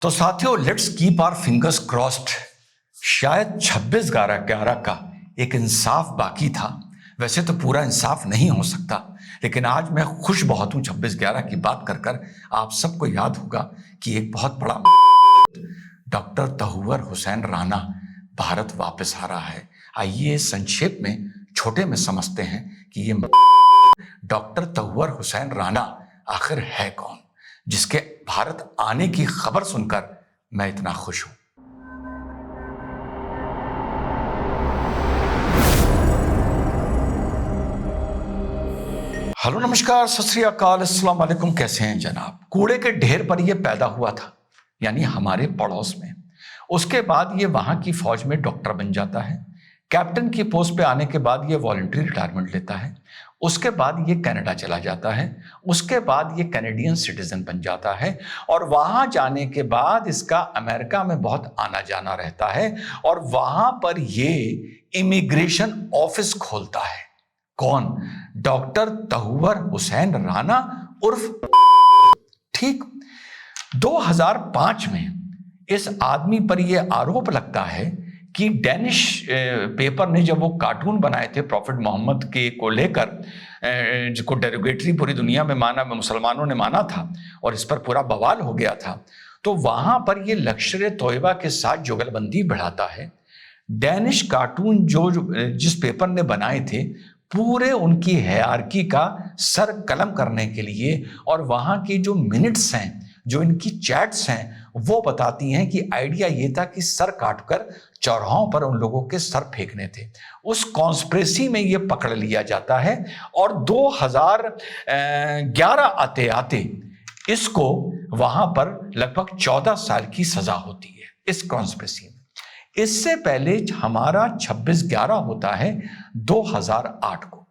तो साथियों, let's keep our fingers crossed. शायद 26/11 का एक इंसाफ बाकी था। वैसे तो पूरा इंसाफ नहीं हो सकता, लेकिन आज मैं खुश बहुत हूं 26/11 की बात कर आप सबको याद होगा कि एक बहुत बड़ा डॉक्टर तहुवर हुसैन राना भारत वापस आ रहा है। आइए संक्षेप में छोटे में समझते हैं कि ये डॉक्टर तहुवर हुसैन राना आखिर है कौन, जिसके भारत आने की खबर सुनकर मैं इतना खुश हूं। हेलो, नमस्कार, सत श्री अकाल, अस्सलाम वालेकुम। कैसे हैं जनाब? कूड़े के ढेर पर यह पैदा हुआ था, यानी हमारे पड़ोस में। उसके बाद ये वहां की फौज में डॉक्टर बन जाता है। कैप्टन की पोस्ट पे आने के बाद ये वॉलंटरी रिटायरमेंट लेता है। उसके बाद ये कनाडा चला जाता है। उसके बाद ये कैनेडियन सिटीजन बन जाता है और वहां जाने के बाद इसका अमेरिका में बहुत आना जाना रहता है और वहां पर ये इमिग्रेशन ऑफिस खोलता है। कौन? डॉक्टर तहुवर हुसैन राना उर्फ ठीक। 2005 में इस आदमी पर यह आरोप लगता है कि डेनिश पेपर ने जब वो कार्टून बनाए थे प्रॉफिट मोहम्मद के को लेकर, जिसको डेरोगेटरी पूरी दुनिया में माना, मुसलमानों ने माना था और इस पर पूरा बवाल हो गया था, तो वहां पर ये लश्कर तोयबा के साथ जुगलबंदी बढ़ाता है। डेनिश कार्टून जो जिस पेपर ने बनाए थे, पूरे उनकी हायरार्की का सर कलम करने के लिए, और वहां की जो मिनट्स हैं, जो इनकी चैट्स हैं, वो बताती हैं कि आइडिया ये था कि सर काटकर चौराहों पर उन लोगों के सर फेंकने थे। उस कॉन्स्पिरेसी में ये पकड़ लिया जाता है और 2011 आते आते इसको वहां पर लगभग 14 साल की सजा होती है इस कॉन्स्पिरेसी में। इससे पहले हमारा 26/11 होता है 2008 को।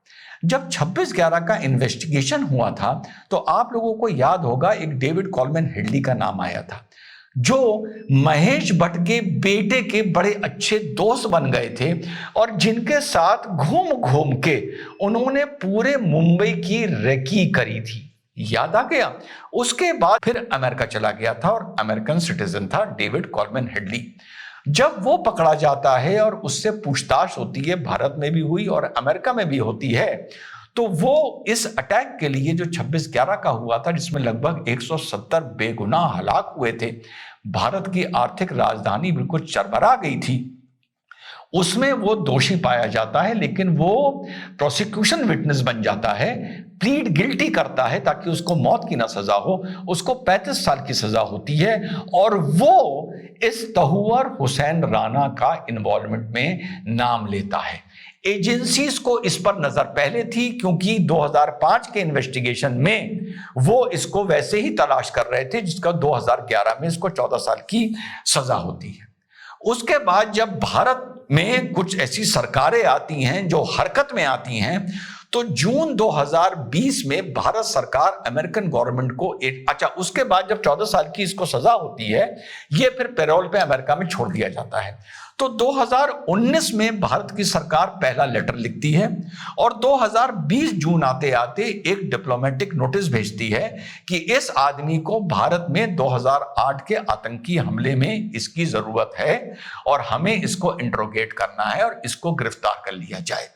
जब 26/11 का इन्वेस्टिगेशन हुआ था तो आप लोगों को याद होगा एक डेविड कॉलमैन हेडली का नाम आया था, जो महेश भट्ट के बेटे के बड़े अच्छे दोस्त बन गए थे और जिनके साथ घूम घूम के उन्होंने पूरे मुंबई की रेकी करी थी। याद आ गया? उसके बाद फिर अमेरिका चला गया था और अमेरिकन सिटीजन था डेविड कॉलमैन हेडली। जब वो पकड़ा जाता है और उससे पूछताछ होती है, भारत में भी हुई और अमेरिका में भी होती है, तो वो इस अटैक के लिए जो 26/11 का हुआ था, जिसमें लगभग 170 बेगुनाह हलाक हुए थे, भारत की आर्थिक राजधानी बिल्कुल चरमरा गई थी, उसमें वो दोषी पाया जाता है। लेकिन वो प्रोसिक्यूशन विटनेस बन जाता है, प्लीड गिल्टी करता है ताकि उसको मौत की ना सजा हो। उसको 35 साल की सजा होती है और वो इस तहुवर हुसैन राना का इन्वॉल्वमेंट में नाम लेता है। एजेंसीज को इस पर नजर पहले थी, क्योंकि 2005 के इन्वेस्टिगेशन में वो इसको वैसे ही तलाश कर रहे थे, जिसका 2011 में इसको 14 साल की सजा होती है। उसके बाद जब भारत में कुछ ऐसी सरकारें आती हैं जो हरकत में आती हैं, तो जून 2020 में भारत सरकार अमेरिकन गवर्नमेंट को उसके बाद जब 14 साल की इसको सजा होती है, ये फिर पैरोल पे अमेरिका में छोड़ दिया जाता है। तो 2019 में भारत की सरकार पहला लेटर लिखती है और 2020 जून आते आते एक डिप्लोमेटिक नोटिस भेजती है कि इस आदमी को भारत में 2008 के आतंकी हमले में इसकी जरूरत है और हमें इसको इंट्रोगेट करना है और इसको गिरफ्तार कर लिया जाए।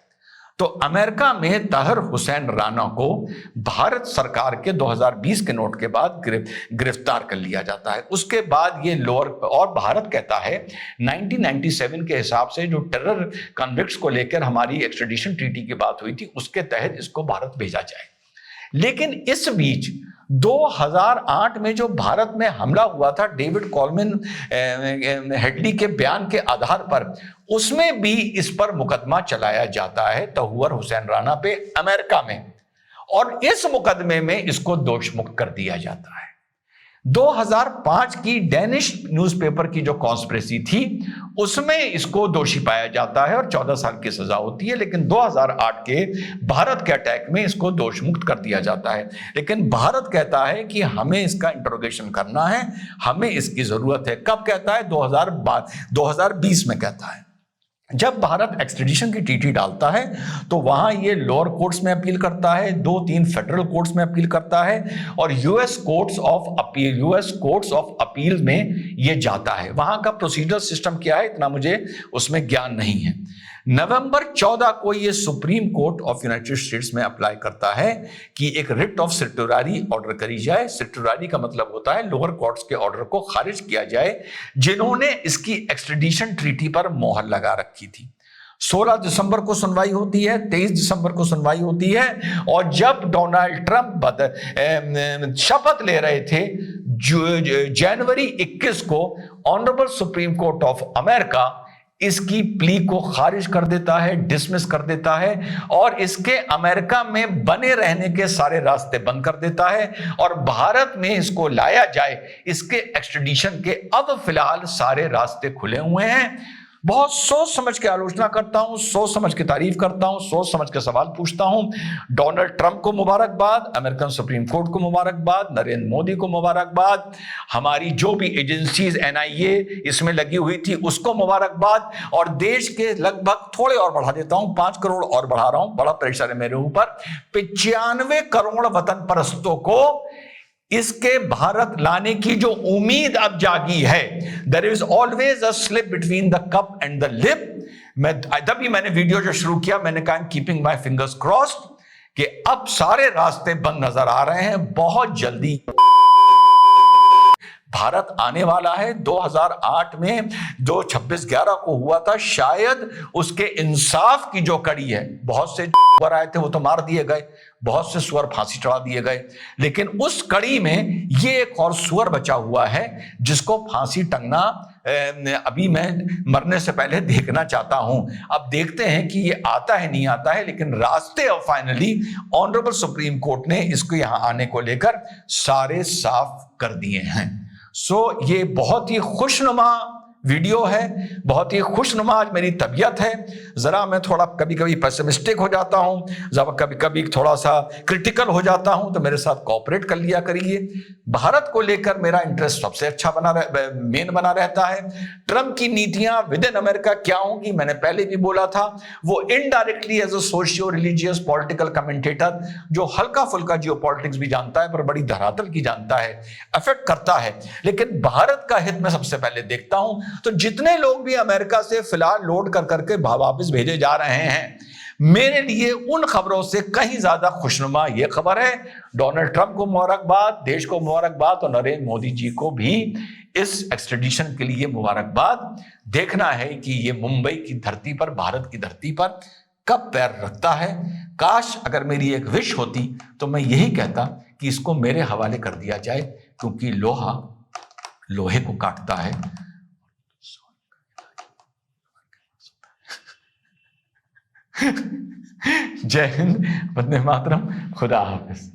तो अमेरिका में तहर हुसैन राना को भारत सरकार के 2020 के नोट के बाद गिरफ्तार कर लिया जाता है। उसके बाद ये लोअर, और भारत कहता है 1997 के हिसाब से जो टेरर कन्विक्ट्स को लेकर हमारी एक्सट्रेडिशन ट्रीटी की बात हुई थी, उसके तहत इसको भारत भेजा जाए। लेकिन इस बीच 2008 में जो भारत में हमला हुआ था डेविड कॉलमैन हेडली के बयान के आधार पर, उसमें भी इस पर मुकदमा चलाया जाता है तहुवर हुसैन राना पे अमेरिका में, और इस मुकदमे में इसको दोष मुक्त कर दिया जाता है। 2005 की डेनिश न्यूज़पेपर की जो कॉन्स्पिरेसी थी, उसमें इसको दोषी पाया जाता है और 14 साल की सजा होती है। लेकिन 2008 के भारत के अटैक में इसको दोष मुक्त कर दिया जाता है। लेकिन भारत कहता है कि हमें इसका इंट्रोगेशन करना है, हमें इसकी जरूरत है। कब कहता है? 2020 में कहता है। जब भारत एक्सट्रेडिशन की ट्रीटी डालता है तो वहां ये लोअर कोर्ट्स में अपील करता है, 2-3 फेडरल कोर्ट्स में अपील करता है और यूएस कोर्ट्स ऑफ अपील में ये जाता है। वहां का प्रोसीजर सिस्टम क्या है इतना मुझे उसमें ज्ञान नहीं है। नवंबर 14 को ये supreme court of United states में अप्लाई करता है कि एक रिट ऑफ सर्टिओरारी ऑर्डर करी जाए। सर्टिओरारी का मतलब होता है लोअर कोर्ट्स के ऑर्डर को खारिज किया जाए जिन्होंने इसकी एक्सट्रेडिशन ट्रीटी पर मोहर लगा रखी थी। 16 दिसंबर को सुनवाई होती है, 23 दिसंबर को सुनवाई होती है और जब डोनाल्ड ट्रंप शपथ ले रहे थे जनवरी 21 को honourable supreme court of America इसकी प्ली को खारिज कर देता है, डिसमिस कर देता है और इसके अमेरिका में बने रहने के सारे रास्ते बंद कर देता है और भारत में इसको लाया जाए इसके एक्सट्रेडिशन के अब फिलहाल सारे रास्ते खुले हुए हैं। बहुत सोच समझ के आलोचना करता हूं, सोच समझ के तारीफ करता हूं, सोच समझ के सवाल पूछता हूं। डोनाल्ड ट्रंप को मुबारकबाद, अमेरिकन सुप्रीम कोर्ट को मुबारकबाद, नरेंद्र मोदी को मुबारकबाद, हमारी जो भी एजेंसीज एनआईए इसमें लगी हुई थी उसको मुबारकबाद और देश के लगभग थोड़े और बढ़ा देता हूं, 5 करोड़ और बढ़ा रहा हूं, बड़ा प्रेशर है मेरे ऊपर, 95 करोड़ वतन परस्तों को इसके भारत लाने की जो उम्मीद अब जागी है। There is always a slip between the cup and the lip. तभी मैंने वीडियो जो शुरू किया मैंने कहा कीपिंग माय फिंगर्स क्रॉस्ड कि अब सारे रास्ते बंद नजर आ रहे हैं। बहुत जल्दी भारत आने वाला है। 2008 में जो 26/11 को हुआ था शायद उसके इंसाफ की जो कड़ी है, बहुत से सुअर आए थे वो तो मार दिए गए, बहुत से सुअर फांसी चढ़ा दिए गए, लेकिन उस कड़ी में ये एक और सुअर बचा हुआ है जिसको फांसी टंगना अभी मैं मरने से पहले देखना चाहता हूं। अब देखते हैं कि ये आता है नहीं आता है, लेकिन रास्ते अब फाइनली ऑनरेबल सुप्रीम कोर्ट ने इसको यहां आने को लेकर सारे साफ कर दिए हैं। ये बहुत ही खुशनुमा वीडियो है, बहुत ही खुशनुमा आज मेरी तबीयत है। जरा मैं थोड़ा कभी कभी पेसिमिस्टिक हो जाता हूं, जब कभी कभी थोड़ा सा क्रिटिकल हो जाता हूं, तो मेरे साथ कोऑपरेट कर लिया करिए। भारत को लेकर मेरा इंटरेस्ट सबसे अच्छा मेन बना रहता है। ट्रंप की नीतियां विद इन अमेरिका क्या होंगी मैंने पहले भी बोला था। वो indirectly as a socio religious political commentator जो हल्का फुल्का जियो पॉलिटिक्स भी जानता है पर बड़ी धरातल की जानता है, अफेक्ट करता है, लेकिन भारत का हित मैं सबसे पहले देखता हूं। तो जितने लोग भी अमेरिका से फिलहाल लोड कर करके वापस भेजे जा रहे हैं, मेरे लिए उन खबरों से कहीं ज्यादा खुशनुमा यह खबर है। डोनाल्ड ट्रंप को मुबारकबाद, देश को मुबारकबाद और नरेंद्र मोदी जी को भी इस एक्सट्रेडिशन के लिए मुबारकबाद। देखना है कि ये मुंबई की धरती पर, भारत की धरती पर कब पैर रखता है। काश अगर मेरी एक विश होती तो मैं यही कहता कि इसको मेरे हवाले कर दिया जाए, क्योंकि लोहा लोहे को काटता है। जय हिंद, वंदे मातरम, खुदा हाफिज।